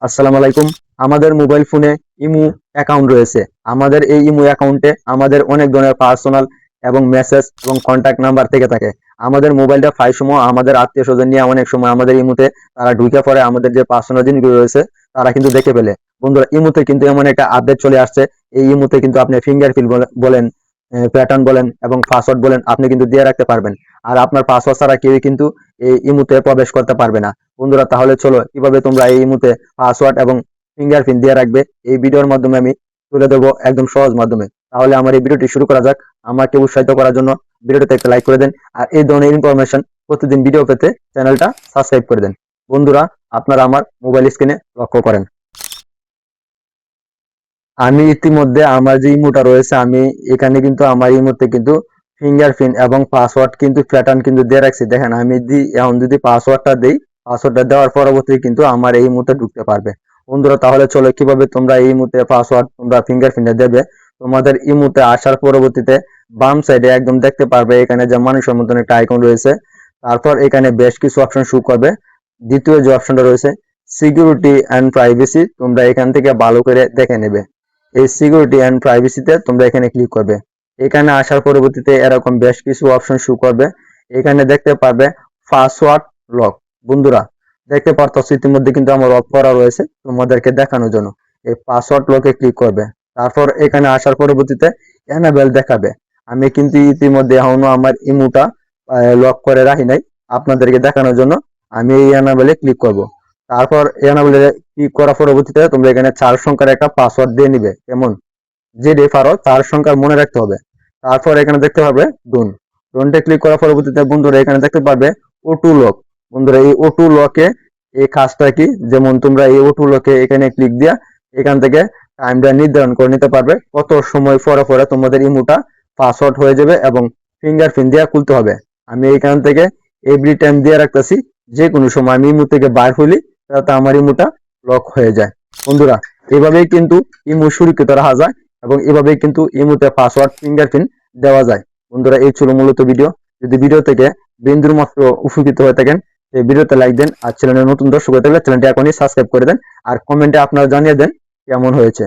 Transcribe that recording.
আসসালামু আলাইকুম। আমাদের মোবাইল ফোনে ইমো অ্যাকাউন্ট রয়েছে। আমাদের এই ইমো অ্যাকাউন্টে আমাদের অনেক ধরনের পার্সোনাল এবং মেসেজ এবং কন্ট্যাক্ট নাম্বার থেকে থাকে। আমাদের মোবাইলটা প্রায় সময় আমাদের আত্মীয় স্বজন নিয়ে অনেক সময় আমাদের ইমোতে তারা ঢুকে পড়ে, আমাদের যে পার্সোনাল জিনিসগুলো রয়েছে তারা কিন্তু দেখে ফেলে। বন্ধুরা, ইমোতে কিন্তু এমন একটা আপডেট চলে আসছে। এই ইমোতে কিন্তু আপনি ফিঙ্গারপ্রিন্ট বলেন, প্যাটার্ন বলেন এবং পাসওয়ার্ড বলেন, আপনি কিন্তু দিয়ে রাখতে পারবেন। আর আপনার পাসওয়ার্ড ছাড়া কেউ কিন্তু এই ইমোতে প্রবেশ করতে পারবে না। বন্ধুরা, তাহলে চলো কিভাবে তোমরা এই ইমোতে পাসওয়ার্ড এবং ফিঙ্গারপ্রিন্ট দিয়ে রাখবে এই ভিডিওর মাধ্যমে আমি তুলে দেবো একদম সহজ মাধ্যমে। তাহলে আমার এই ভিডিওটি শুরু করা যাক। আমাকে উৎসাহিত করার জন্য ভিডিওটিতে একটা লাইক করে দেন, আর এই ধরনের ইনফরমেশন প্রতিদিন ভিডিও পেতে চ্যানেলটা সাবস্ক্রাইব করে দেন। বন্ধুরা, আপনারা আমার মোবাইল স্ক্রিনে লক্ষ্য করেন। আমি ইতিমধ্যে আমার যে ইমোটা রয়েছে, আমি এখানে কিন্তু আমার ইমোতে কিন্তু ফিঙ্গারপ্রিন্ট এবং পাসওয়ার্ড কিন্তু প্যাটার্ন কিন্তু দিয়ে রাখছি। দেখেন, আমি এখন যদি পাসওয়ার্ডটা দেই, পাসওয়ার্ডটা দেওয়ার পরবর্তী কিন্তু আমার এই ইমোতে ঢুকতে পারবে। বন্ধুরা, তাহলে চলো কিভাবে তোমরা এই ইমোতে পাসওয়ার্ড তোমরা ফিঙ্গারপ্রিন্টে দেবে। তোমাদের ইমোতে আসার পরবর্তীতে বাম সাইডে একদম দেখতে পারবে এখানে যে মানুষের মতন একটা আইকন রয়েছে। তারপর এখানে বেশ কিছু অপশন শো করবে। দ্বিতীয় যে অপশনটা রয়েছে সিকিউরিটি অ্যান্ড প্রাইভেসি, তোমরা এখান থেকে ভালো করে দেখে নেবে। এই সিকিউরিটি অ্যান্ড প্রাইভেসিতে তোমরা এখানে ক্লিক করবে। এখানে আসার পরবর্তীতে এরকম বেশ কিছু অপশন শো করবে। এখানে দেখতে পারবে পাসওয়ার্ড লক। বন্ধুরা, দেখতে পারতো ইতিমধ্যে কিন্তু আমার লক করা রয়েছে তোমাদেরকে দেখানোর জন্য। এই পাসওয়ার্ড লকে ক্লিক করবে। তারপর এখানে আসার পরবর্তীতে এনাবেল দেখাবে। আমি কিন্তু ইতিমধ্যে এখনো আমার ইমোটা লক করে রাখি নাই, আপনাদেরকে দেখানোর জন্য আমি এই এনাবেলে ক্লিক করব। তারপর এনাবেলে ক্লিক করার পরবর্তীতে তোমরা এখানে 4 সংখ্যার একটা পাসওয়ার্ড দিয়ে নিবে। কেমন যে পারো 4 সংখ্যার মনে রাখতে হবে। তারপর এখানে দেখতে পাবে ডোন। ডোনটে ক্লিক করার পরবর্তীতে বন্ধুরা এখানে দেখতে পারবে ওটু লক। বন্ধুরা, এই ওটু লকে এই কাজটা কি, যেমন তোমরা এই ওটু লকে এখানে ক্লিক দিয়া এখান থেকে টাইমটা নির্ধারণ করে নিতে পারবে কত সময় পরে পরে তোমাদের ইমোটা পাসওয়ার্ড হয়ে যাবে এবং ফিঙ্গারপ্রিন্ট দিয়ে খুলতে হবে। আমি এইখান থেকে এভরি টাইম দিয়ে রাখতেছি, যে কোনো সময় আমি ইমো থেকে বার হইলি তাতে আমার ইমোটা লক হয়ে যায়। বন্ধুরা, এভাবেই কিন্তু ইমো সুরক্ষিত রাখা যায় এবং এভাবেই কিন্তু ইমোতে পাসওয়ার্ড ফিঙ্গারপ্রিন্ট দেওয়া যায়। বন্ধুরা, এই ছিল মূলত ভিডিও। যদি ভিডিও থেকে বিন্দুর মাত্র উপকৃত হয়ে থাকেন, এই ভিডিওতে লাইক দেন, আর চ্যানেলে নতুন দর্শক হয়ে থাকলে চ্যানেলটি এখনই সাবস্ক্রাইব করে দেন, আর কমেন্টে আপনারা জানিয়ে দেন কেমন হয়েছে।